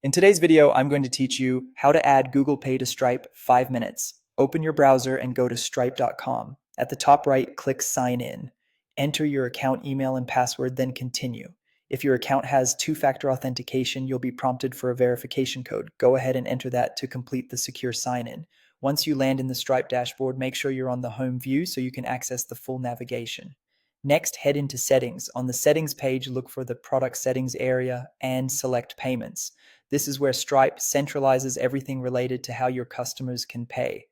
In today's video, I'm going to teach you how to add Google Pay to Stripe 5 minutes. Open your browser and go to stripe.com. At the top right, click Sign In. Enter your account email and password, then continue. If your account has two-factor authentication, you'll be prompted for a verification code. Go ahead and enter that to complete the secure sign-in. Once you land in the Stripe dashboard, make sure you're on the home view so you can access the full navigation. Next, head into Settings. On the Settings page, look for the Product Settings area and select Payments. This is where Stripe centralizes everything related to how your customers can pay.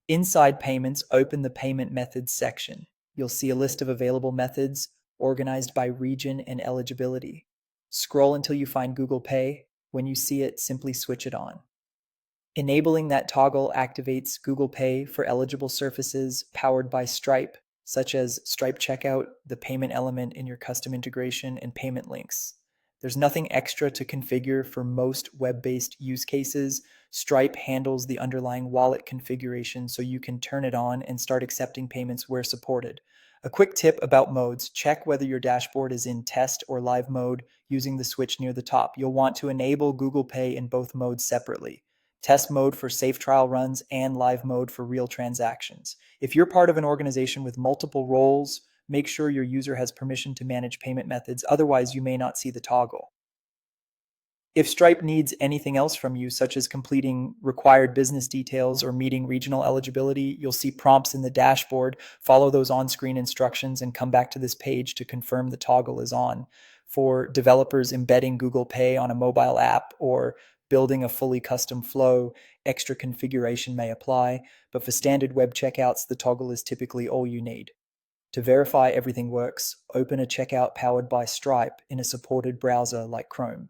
Inside Payments, open the Payment Methods section. You'll see a list of available methods organized by region and eligibility. Scroll until you find Google Pay. When you see it, simply switch it on. Enabling that toggle activates Google Pay for eligible services powered by Stripe, such as Stripe Checkout, the payment element in your custom integration, and payment links. There's nothing extra to configure for most web-based use cases. Stripe handles the underlying wallet configuration so you can turn it on and start accepting payments where supported. A quick tip about modes: check whether your dashboard is in test or live mode using the switch near the top. You'll want to enable Google Pay in both modes separately. Test mode for safe trial runs, and live mode for real transactions. If you're part of an organization with multiple roles, make sure your user has permission to manage payment methods, otherwise you may not see the toggle. If Stripe needs anything else from you, such as completing required business details or meeting regional eligibility, you'll see prompts in the dashboard. Follow those on-screen instructions and come back to this page to confirm the toggle is on. For developers embedding Google Pay on a mobile app or building a fully custom flow, extra configuration may apply, but for standard web checkouts, the toggle is typically all you need. To verify everything works, open a checkout powered by Stripe in a supported browser like Chrome.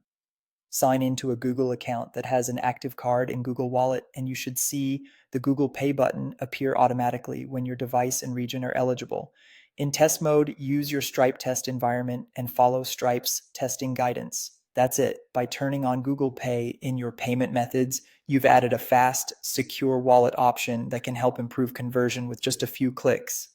Sign into a Google account that has an active card in Google Wallet, and you should see the Google Pay button appear automatically when your device and region are eligible. In test mode, use your Stripe test environment and follow Stripe's testing guidance. That's it. By turning on Google Pay in your payment methods, you've added a fast, secure wallet option that can help improve conversion with just a few clicks.